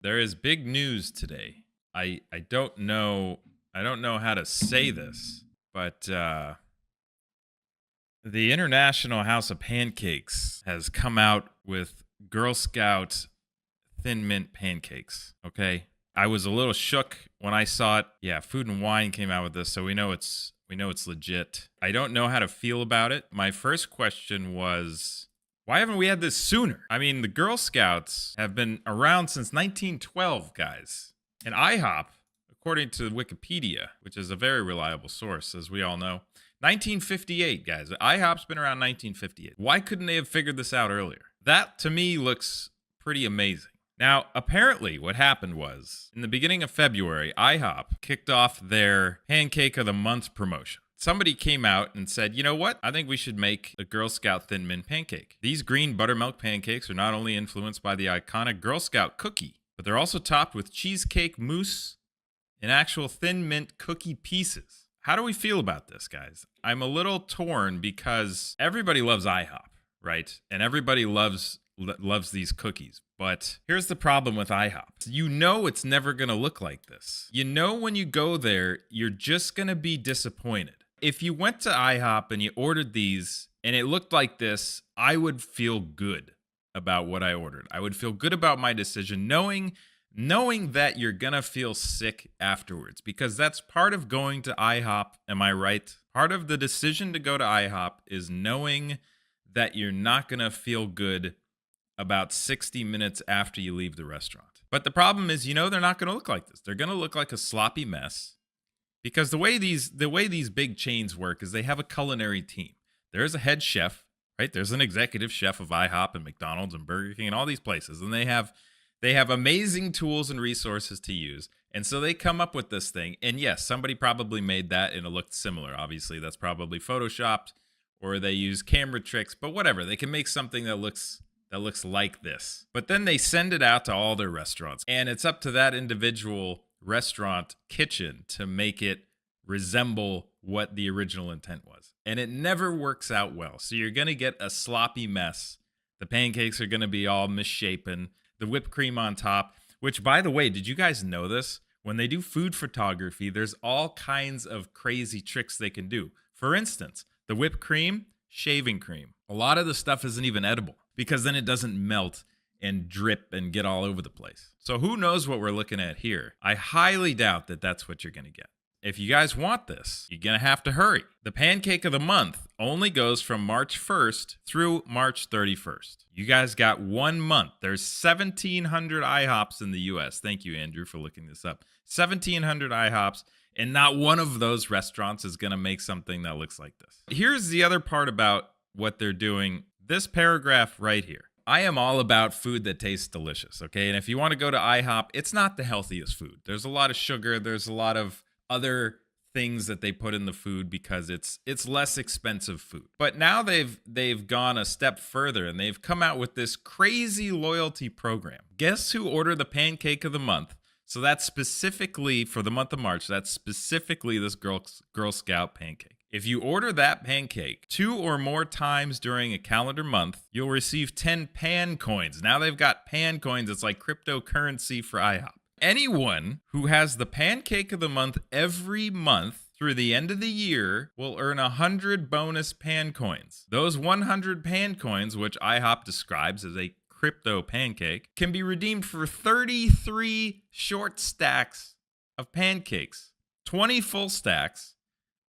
There is big news today. I don't know how to say this, but the International House of Pancakes has come out with Girl Scout Thin Mint pancakes. Okay, I was a little shook when I saw it. Yeah, Food and Wine came out with this, so we know it's legit. I don't know how to feel about it. My first question was, why haven't we had this sooner? I mean, the Girl Scouts have been around since 1912, guys. And IHOP, according to Wikipedia, which is a very reliable source, as we all know, 1958, guys. IHOP's been around 1958. Why couldn't they have figured this out earlier? That, to me, looks pretty amazing. Now, apparently, what happened was, in the beginning of February, IHOP kicked off their Pancake of the Month promotion. Somebody came out and said, you know what? I think we should make a Girl Scout Thin Mint pancake. These green buttermilk pancakes are not only influenced by the iconic Girl Scout cookie, but they're also topped with cheesecake mousse and actual thin mint cookie pieces. How do we feel about this, guys? I'm a little torn because everybody loves IHOP, right? And everybody loves these cookies. But here's the problem with IHOP. You know it's never going to look like this. You know when you go there, you're just going to be disappointed. If you went to IHOP and you ordered these and it looked like this, I would feel good about what I ordered. I would feel good about my decision knowing that you're going to feel sick afterwards, because that's part of going to IHOP. Am I right? Part of the decision to go to IHOP is knowing that you're not going to feel good about 60 minutes after you leave the restaurant. But the problem is, they're not going to look like this. They're going to look like a sloppy mess, because the way these big chains work is they have a culinary team. There's a head chef, right? There's an executive chef of IHOP and McDonald's and Burger King and all these places, and they have amazing tools and resources to use. And so they come up with this thing. And yes, somebody probably made that and it looked similar. Obviously, that's probably photoshopped, or they use camera tricks, but whatever. They can make something that looks like this. But then they send it out to all their restaurants, and it's up to that individual restaurant kitchen to make it resemble what the original intent was. And it never works out well. So you're going to get a sloppy mess. The pancakes are going to be all misshapen. The whipped cream on top, which, by the way, did you guys know this? When they do food photography, there's all kinds of crazy tricks they can do. For instance, the whipped cream, shaving cream. A lot of the stuff isn't even edible, because then it doesn't melt and drip and get all over the place. So who knows what we're looking at here? I highly doubt that that's what you're going to get. If you guys want this, you're going to have to hurry. The Pancake of the Month only goes from March 1st through March 31st. You guys got 1 month. There's 1,700 IHOPs in the U.S. Thank you, Andrew, for looking this up. 1,700 IHOPs, and not one of those restaurants is going to make something that looks like this. Here's the other part about what they're doing. This paragraph right here. I am all about food that tastes delicious, okay? And if you want to go to IHOP, it's not the healthiest food. There's a lot of sugar. There's a lot of other things that they put in the food because it's less expensive food. But now they've gone a step further, and they've come out with this crazy loyalty program. Guess who ordered the Pancake of the Month? So that's specifically for the month of March. That's specifically this Girl Scout pancake. If you order that pancake 2 or more times during a calendar month, you'll receive 10 pan coins. Now they've got pan coins. It's like cryptocurrency for IHOP. Anyone who has the Pancake of the Month every month through the end of the year will earn 100 bonus pan coins. Those 100 pan coins, which IHOP describes as a crypto pancake, can be redeemed for 33 short stacks of pancakes, 20 full stacks,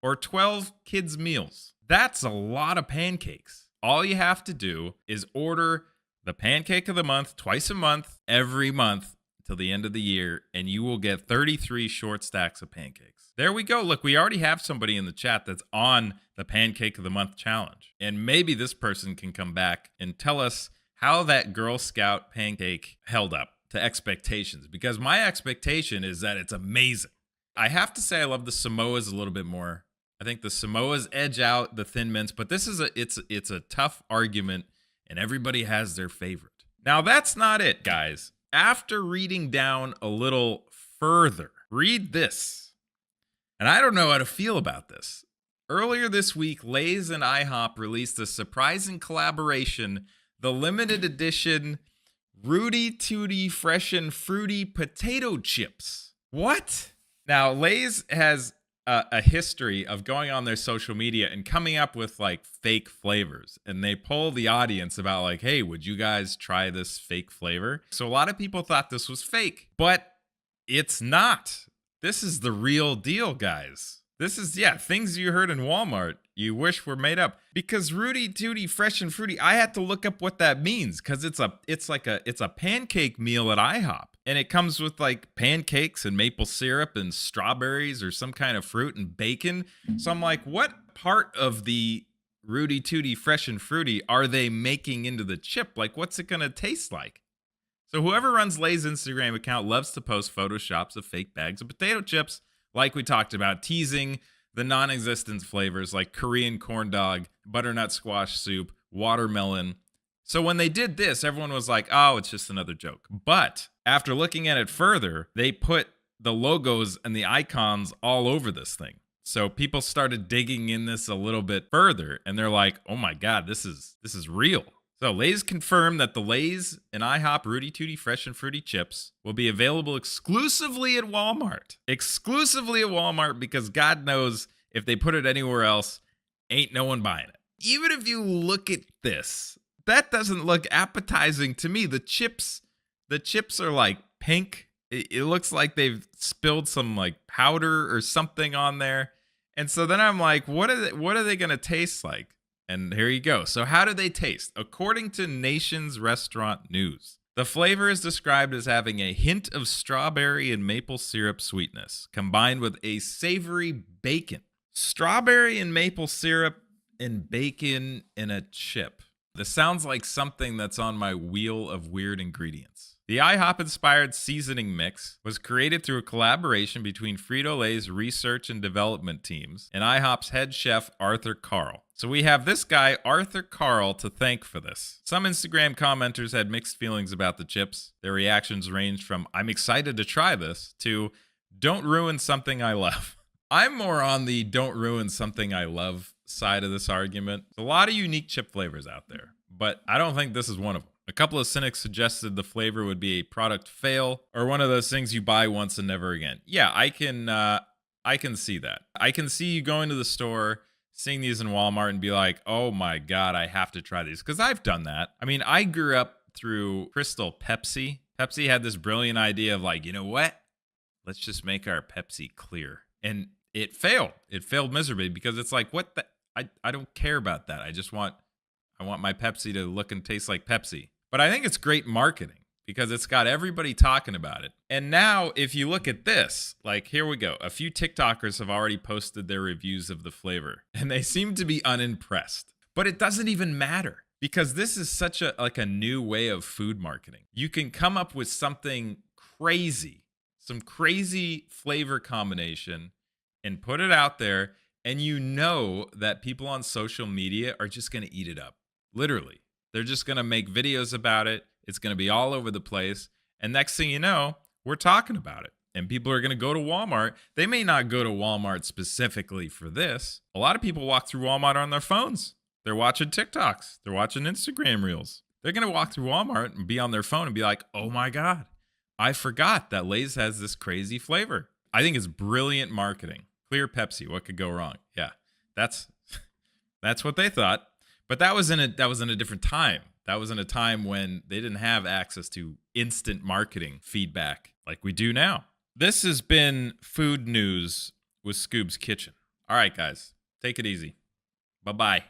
or 12 kids' meals. That's a lot of pancakes. All you have to do is order the Pancake of the Month twice a month, every month, till the end of the year, and you will get 33 short stacks of pancakes. There we go. Look, we already have somebody in the chat that's on the Pancake of the Month challenge. And maybe this person can come back and tell us how that Girl Scout pancake held up to expectations, because my expectation is that it's amazing. I have to say I love the Samoas a little bit more. I think the Samoas edge out the Thin Mints, but this is it's a tough argument, and everybody has their favorite. Now, that's not it, guys. After reading down a little further, read this. And I don't know how to feel about this. Earlier this week, Lay's and IHOP released a surprising collaboration, the limited edition Rudy Tooty Fresh and Fruity Potato Chips. What? Now, Lay's has a history of going on their social media and coming up with like fake flavors. And they poll the audience about like, hey, would you guys try this fake flavor? So a lot of people thought this was fake, but it's not. This is the real deal, guys. This is, things you heard in Walmart you wish were made up. Because Rudy Tooty Fresh and Fruity, I had to look up what that means because it's a pancake meal at IHOP. And it comes with like pancakes and maple syrup and strawberries or some kind of fruit and bacon. So I'm like, what part of the Rudy Tooty Fresh and Fruity are they making into the chip? Like, what's it going to taste like? So whoever runs Lay's Instagram account loves to post photoshops of fake bags of potato chips, like we talked about, teasing the non-existent flavors like Korean corn dog, butternut squash soup, watermelon. So when they did this, everyone was like, oh, it's just another joke. But after looking at it further, they put the logos and the icons all over this thing. So people started digging in this a little bit further, and they're like, oh my God, this is real. So Lay's confirmed that the Lay's and IHOP Rudy Tooty Fresh and Fruity chips will be available exclusively at Walmart. Exclusively at Walmart, because God knows if they put it anywhere else, ain't no one buying it. Even if you look at this, that doesn't look appetizing to me. The chips are like pink. It looks like they've spilled some like powder or something on there. And so then I'm like, what are they going to taste like? And here you go. So how do they taste? According to Nation's Restaurant News, the flavor is described as having a hint of strawberry and maple syrup sweetness, combined with a savory bacon. Strawberry and maple syrup and bacon in a chip. This sounds like something that's on my wheel of weird ingredients. The IHOP-inspired seasoning mix was created through a collaboration between Frito-Lay's research and development teams and IHOP's head chef, Arthur Carl. So we have this guy, Arthur Carl, to thank for this. Some Instagram commenters had mixed feelings about the chips. Their reactions ranged from, I'm excited to try this, to, don't ruin something I love. I'm more on the don't ruin something I love side of this argument. There's a lot of unique chip flavors out there, but I don't think this is one of them. A couple of cynics suggested the flavor would be a product fail or one of those things you buy once and never again. Yeah, I can see that. I can see you going to the store, seeing these in Walmart and be like, oh my God, I have to try these. Because I've done that. I mean, I grew up through Crystal Pepsi. Pepsi had this brilliant idea of like, you know what? Let's just make our Pepsi clear. And it failed. It failed miserably because it's like, what the? I don't care about that. I want my Pepsi to look and taste like Pepsi. But I think it's great marketing because it's got everybody talking about it. And now if you look at this, like here we go. A few TikTokers have already posted their reviews of the flavor and they seem to be unimpressed. But it doesn't even matter because this is such a new way of food marketing. You can come up with something crazy, some crazy flavor combination and put it out there, and you know that people on social media are just going to eat it up. Literally. They're just going to make videos about it. It's going to be all over the place. And next thing you know, we're talking about it. And people are going to go to Walmart. They may not go to Walmart specifically for this. A lot of people walk through Walmart on their phones. They're watching TikToks. They're watching Instagram Reels. They're going to walk through Walmart and be on their phone and be like, oh my God, I forgot that Lay's has this crazy flavor. I think it's brilliant marketing. Clear Pepsi. What could go wrong? Yeah, that's what they thought. But that was in a different time. That was in a time when they didn't have access to instant marketing feedback like we do now. This has been Food News with Scubeskitchen. All right, guys, take it easy. Bye-bye.